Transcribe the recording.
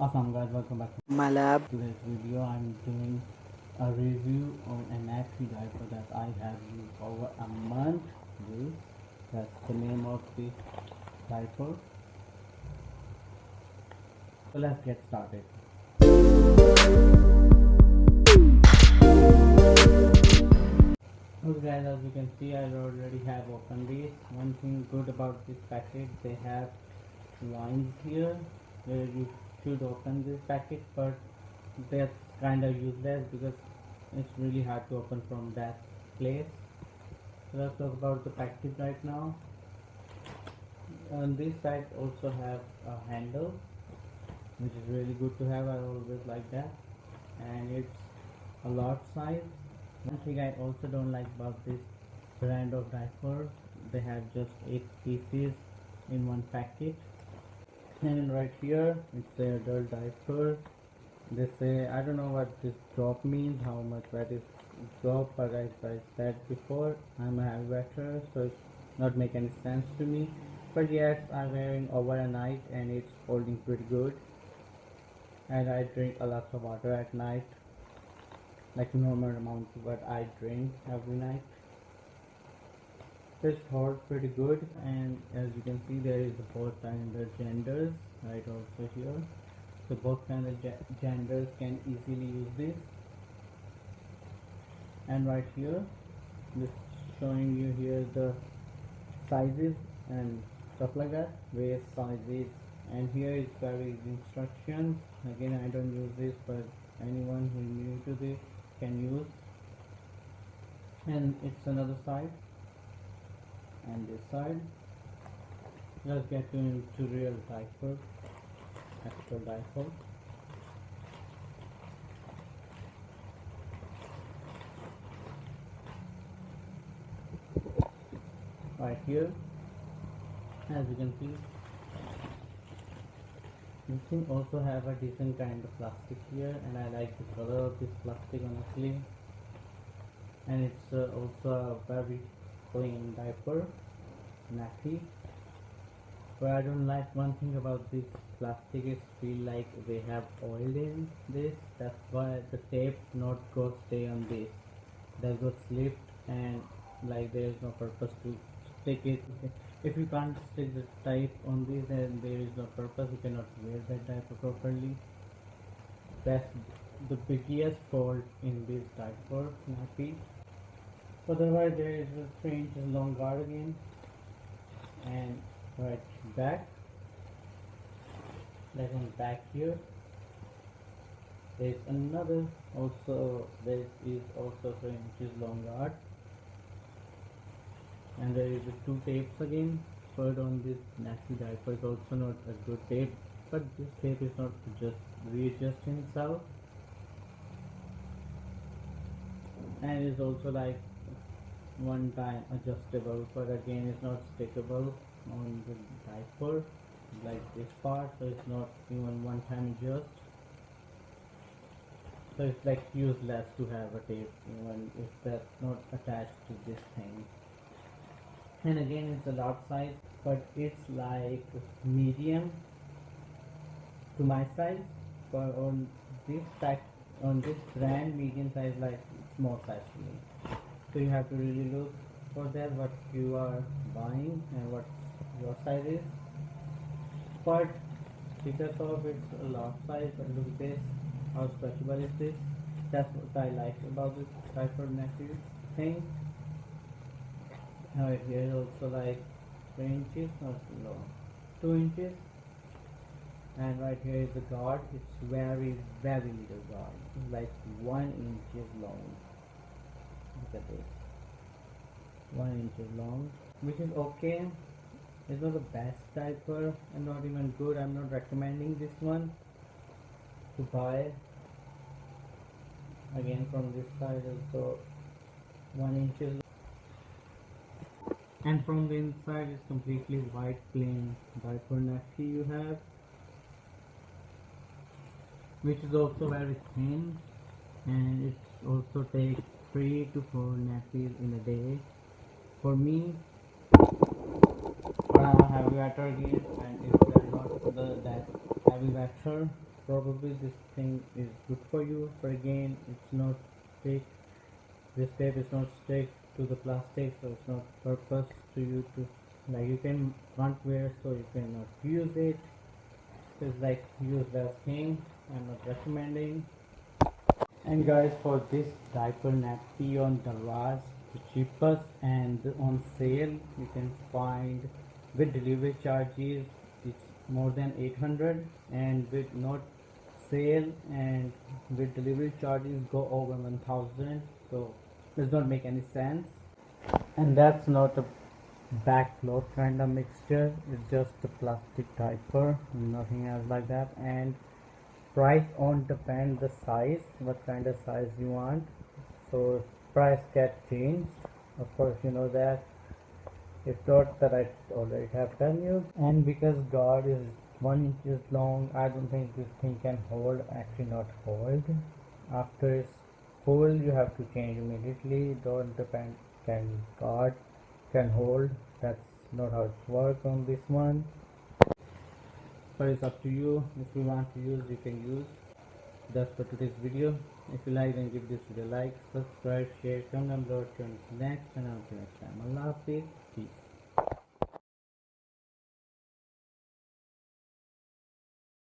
Awesome guys, welcome back My lab. to today's video. I'm doing a review on a Nappy diaper that I have used over a month with. That's the name of this diaper. So let's get started. Okay guys, as you can see, I already have opened this. One thing good about this packet, they have lines here where you should open this packet, but that's kind of useless because it's really hard to open from that place. So let's talk about the package right now. And this pack also have a handle, which is really good to have. I always like that, and it's a large size. One thing I also don't like about this brand of diaper, they have just 8 pieces in one packet. And right here it's the adult diapers. They say, I don't know what this drop means, how much that is drop, but as I said before, I'm a heavy wetter, so it's not make any sense to me. But yes, I'm wearing over a night and it's holding pretty good. And I drink a lot of water at night, like normal amount what I drink every night. This holds pretty good, and as you can see, there is both kind of genders right also here. So both kind of genders can easily use this. And right here, just showing you here the sizes and stuff like that, waist sizes, and here is very instructions. Again, I don't use this, but anyone who is new to this can use. And it's another side and this side. Let's get into real diaper, actual diaper. Right here, as you can see, this thing also have a decent kind of plastic here, and I like the color of this plastic honestly. And it's also a very clean diaper, nappy. But I don't like one thing about this plastic is feel like they have oil in this. That's why the tape not go stay on this. That got slipped, and like there is no purpose to stick it. If you can't stick the tape on this, then there is no purpose. You cannot wear that diaper properly. That's the biggest fault in this diaper nappy. Otherwise, there is a 3 inches long guard again, and right back, like on back here, there is another. Also, there is also 3 inches long guard, and there is 2 tapes again. Third on this nappy diaper is also not a good tape, but this tape is not just readjusting itself, and is also like one time adjustable, but again it's not stickable on the diaper like this part, so it's not even one time adjust, so it's like useless to have a tape even if that's not attached to this thing. And again it's a large size, but it's like medium to my size, but on this pack, on this brand, medium size like small size to me. So you have to really look for that what you are buying and what your size is. But because of it's a large size, but look at this, how stretchable is this. That's what I like about this diaper nappy thing. Now here is also like 3 inches, not long, 2 inches. And right here is the guard. It's very little guard. It's like 1 inch long. Look at this, 1 inch long, which is okay. It's not the best diaper and not even good. I'm not recommending this one to buy. Again from this side also 1 inch, and from the inside is completely white plain diaper nappy you have, which is also very thin, and it also takes 3 to 4 nappies in a day. For me, I have a heavy wetter again, and if you are not that heavy wetter, probably this thing is good for you, but again it's not stick. This tape is not stick to the plastic, so it's not purpose to you to, like, you can't wear, so you cannot use it. It's like useless thing. I'm not recommending. And guys, for this diaper nappy on the Raz, the cheapest and on sale, you can find with delivery charges it's more than 800, and with not sale and with delivery charges go over 1000, so does not make any sense. And that's not a backload kind of mixture, it's just a plastic diaper, nothing else like that. And price on depend the size, what kind of size you want, so price get changed, of course, you know that. If not, that I already have tell you. And because God is 1 inch long, I don't think this thing can hold, actually not hold. After it's full you have to change immediately. Don't depend can God can hold, that's not how it's work on this one. But it's up to you. If you want to use, you can use. That's for today's video. If you like, then give this video a like, subscribe, share, comment down below, turn to next, and until next time, Allah Hafiz, peace.